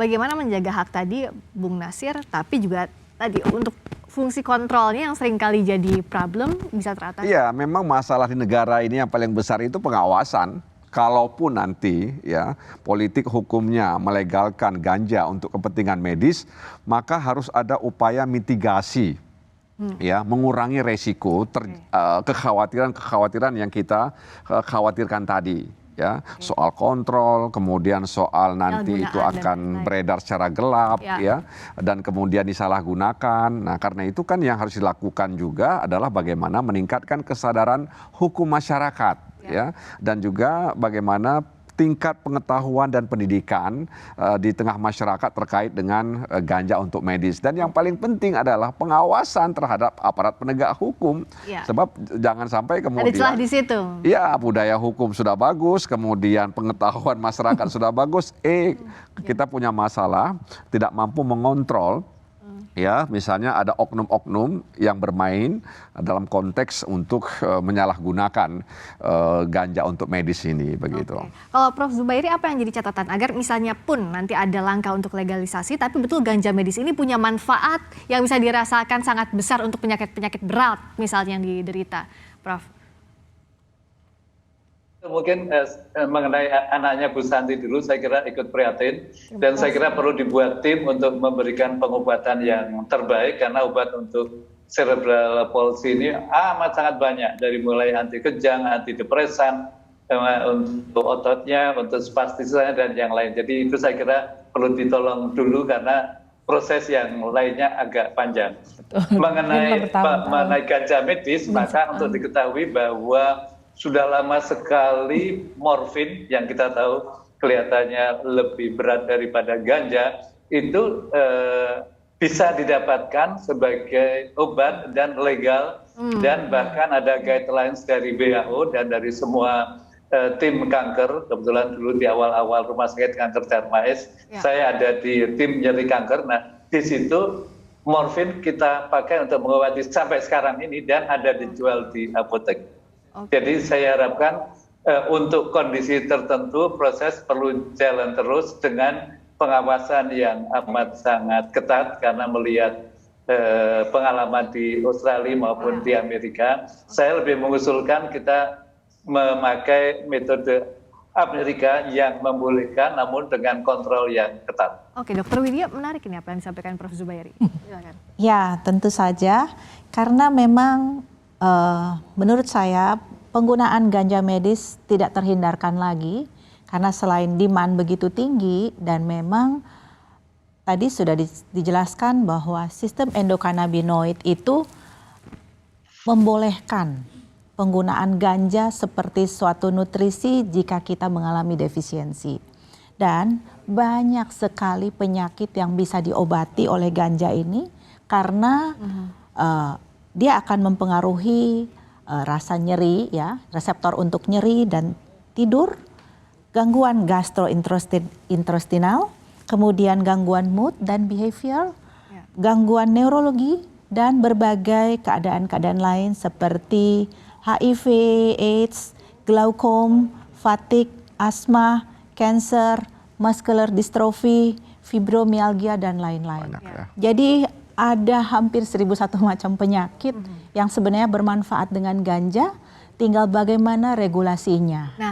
bagaimana menjaga hak tadi Bung Nasir, tapi juga tadi untuk fungsi kontrolnya yang seringkali jadi problem bisa teratasi. Iya, memang masalah di negara ini yang paling besar itu pengawasan. Kalaupun nanti ya politik hukumnya melegalkan ganja untuk kepentingan medis, maka harus ada upaya mitigasi, ya, mengurangi resiko kekhawatiran yang kita khawatirkan tadi. Ya, soal kontrol, kemudian soal nanti itu akan beredar secara gelap, ya, dan kemudian disalahgunakan. Nah, karena itu kan yang harus dilakukan juga adalah bagaimana meningkatkan kesadaran hukum masyarakat, ya, dan juga bagaimana tingkat pengetahuan dan pendidikan di tengah masyarakat terkait dengan ganja untuk medis. Dan yang paling penting adalah pengawasan terhadap aparat penegak hukum. Sebab jangan sampai kemudian ada celah di situ. Ya, budaya hukum sudah bagus, kemudian pengetahuan masyarakat sudah bagus, kita punya masalah tidak mampu mengontrol. Ya, misalnya ada oknum-oknum yang bermain dalam konteks untuk menyalahgunakan ganja untuk medis ini, begitu. Kalau Prof. Zubairi, apa yang jadi catatan agar misalnya pun nanti ada langkah untuk legalisasi, tapi betul ganja medis ini punya manfaat yang bisa dirasakan sangat besar untuk penyakit-penyakit berat misalnya yang diderita, Prof? Mungkin mengenai anaknya Bu Santi dulu, saya kira ikut prihatin dan saya kira perlu dibuat tim untuk memberikan pengobatan yang terbaik, karena obat untuk cerebral palsy ini amat sangat banyak, dari mulai anti kejang, antidepresan, untuk ototnya, untuk spastisnya dan yang lain. Jadi itu saya kira perlu ditolong dulu karena proses yang lainnya agak panjang. Mengenai ganja medis, maka untuk diketahui bahwa sudah lama sekali morfin yang kita tahu kelihatannya lebih berat daripada ganja itu bisa didapatkan sebagai obat dan legal, dan bahkan ada guidelines dari WHO dan dari semua tim kanker. Kebetulan dulu di awal-awal rumah sakit kanker Darmais, saya ada di tim nyeri kanker. Nah, di situ morfin kita pakai untuk mengobati sampai sekarang ini dan ada dijual di apotek. Jadi saya harapkan untuk kondisi tertentu proses perlu jalan terus dengan pengawasan yang amat sangat ketat, karena melihat pengalaman di Australia maupun di Amerika, saya lebih mengusulkan kita memakai metode Amerika yang membolehkan namun dengan kontrol yang ketat. Oke, Dokter Widya, menarik ini apa yang disampaikan Prof. Zubairi. Silakan. Ya, tentu saja, karena memang menurut saya penggunaan ganja medis tidak terhindarkan lagi, karena selain demand begitu tinggi dan memang tadi sudah dijelaskan bahwa sistem endokannabinoid itu membolehkan penggunaan ganja seperti suatu nutrisi jika kita mengalami defisiensi. Dan banyak sekali penyakit yang bisa diobati oleh ganja ini karena dia akan mempengaruhi rasa nyeri, ya, reseptor untuk nyeri dan tidur, gangguan gastrointestinal, kemudian gangguan mood dan behavior, gangguan neurologi, dan berbagai keadaan-keadaan lain seperti HIV, AIDS, glaukom, fatigue, asma, cancer, muscular dystrophy, fibromyalgia, dan lain-lain. Jadi ada hampir 1001 macam penyakit yang sebenarnya bermanfaat dengan ganja, tinggal bagaimana regulasinya. Nah,